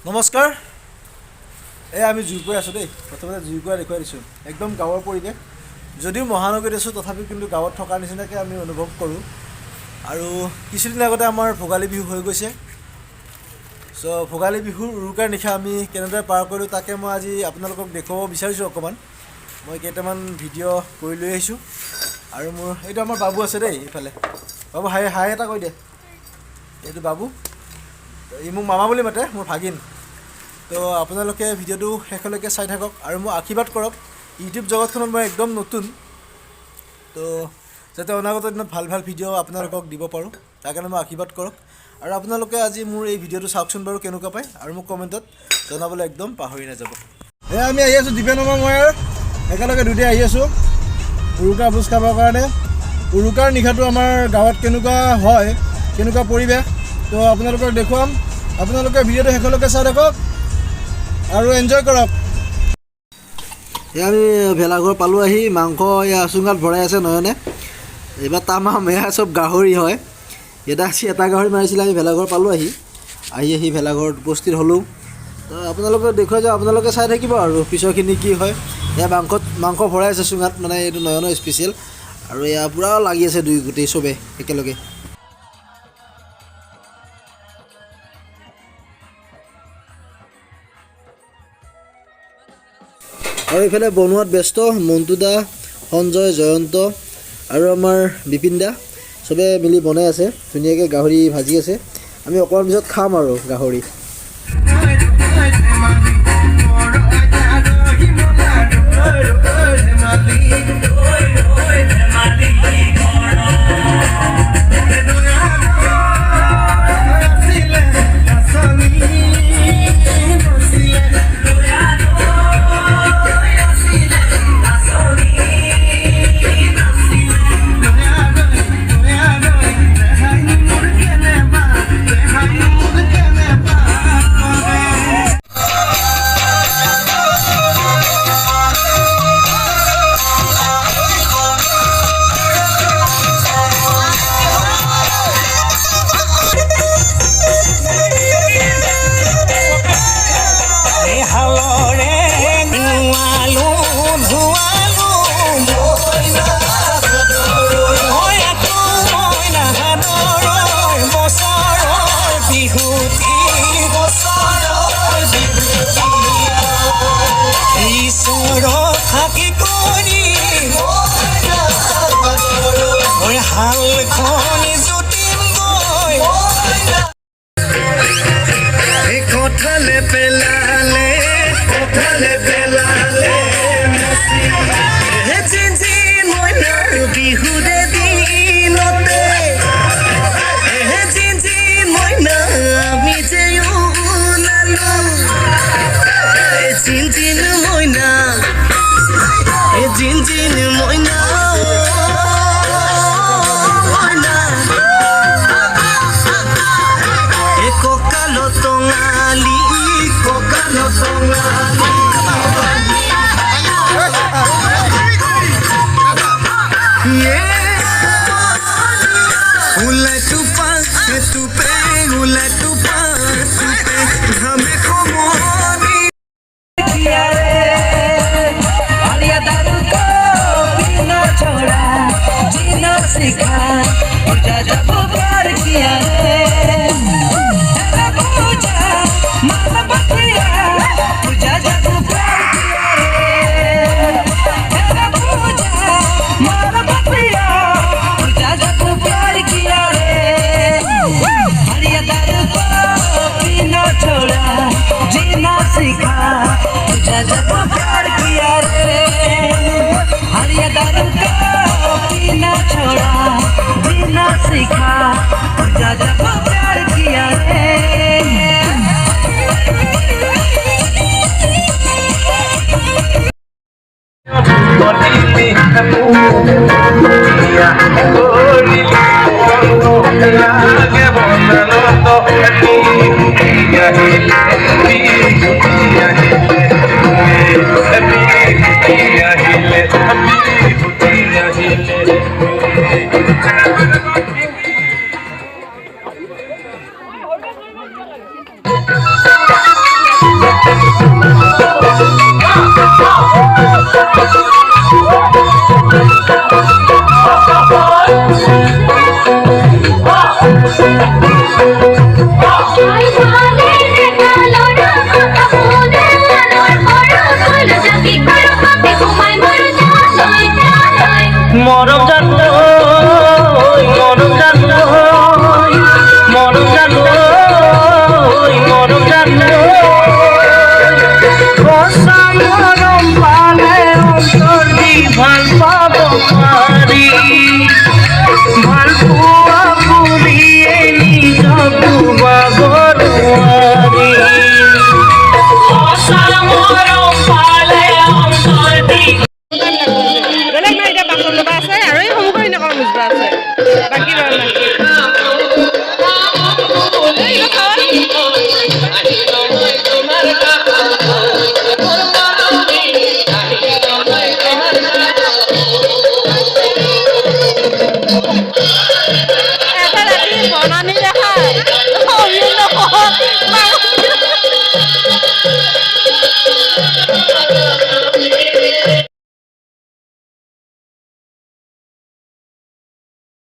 নমস্কাৰ আমি জুইকুৰা আছোঁ দেই প্ৰথমতে জুইকুৰা দেখুৱাই দিছোঁ একদম গাঁৱৰ পৰিৱেশ যদিও মহানগৰীত আছোঁ তথাপি কিন্তু গাঁৱত থকাৰ নিচিনাকৈ আমি অনুভৱ কৰোঁ আৰু কিছুদিন আগতে আমাৰ ভোগালী বিহু হৈ গৈছে ভোগালী বিহুৰ উৰুকাৰ নিশা আমি কেনেদৰে পাৰ কৰিলোঁ তাকে মই আজি আপোনালোকক দেখুৱাব বিচাৰিছোঁ অকণমান মই কেইটামান ভিডিঅ' কৰি লৈ আহিছোঁ আৰু মোৰ এইটো আমাৰ বাবু আছে দেই এইফালে বাবু হাই এটা কৈ দে এইটো বাবু ই মোক মামা বুলি মাতে মোৰ ভাগিন তো আপোনালোকে ভিডিঅ'টো শেষলৈকে চাই থাকক আৰু মোক আশীৰ্বাদ কৰক ইউটিউব জগতখনত মই একদম নতুন তো যাতে অনাগত দিনত ভাল ভাল ভিডিঅ' আপোনালোকক দিব পাৰোঁ তাৰ কাৰণে মই আশীৰ্বাদ কৰক আৰু আপোনালোকে আজি মোৰ এই ভিডিঅ'টো চাওকচোন বাৰু কেনেকুৱা পায় আৰু মোক কমেণ্টত জনাবলৈ একদম পাহৰি নাযাব আমি আহি আছোঁ দীপেন মই একেলগে দুটাই আহি আছোঁ উৰুকা ভোজ খাবৰ কাৰণে উৰুকাৰ নিশাটো আমাৰ গাঁৱত কেনেকুৱা হয় কেনেকুৱা পৰিৱেশ তো আপোনালোকক দেখুৱাম আপোনালোকে ভিডিঅ'টো শেষলৈকে চাই থাকক আৰু এনজয় কৰক আমি ভেলাঘৰ পালোঁ আহি মাংস চুঙাত ভৰাই আছে নয়নে এইবাৰ তামাম চব গাহৰি হয় এটা গাহৰি মাৰিছিলে আমি ভেলাঘৰ পালোঁ আহি ভেলাঘৰত উপস্থিত হ'লোঁ তো আপোনালোকে দেখুৱাই যাওঁ আপোনালোকে চাই থাকিব আৰু পিছৰখিনি কি হয় মাংস ভৰাই আছে চুঙাত মানে এইটো নয়নৰ স্পেচিয়েল আৰু পূৰা লাগি আছে গোটেই চবে একেলগে আৰু এইফালে বনোৱাত ব্যস্ত মন্টু দা সঞ্জয় জয়ন্ত আৰু আমাৰ বিপিন দা চবে মিলি বনাই আছে ধুনীয়াকৈ গাহৰি ভাজি আছে আমি অকণমান পিছত খাম আৰু গাহৰি মৰম জানো মৰম জানো মৰম জানো মৰম জানো কষা মৰম পালে অন্তৰ দি ভাল পাব পাৰি ভাল পোৱা পুৰিয়ে নিজ পুবা গৰুয়াৰি কষা মৰম পালে অন্তৰ দি বেলেগ নাই এতিয়া বাচন ল'বা আছে আৰু এই সৰুকৈ নকওঁ মুচবা আছে বাকী ৰল নাই এটা ৰাতি বনানি দেখা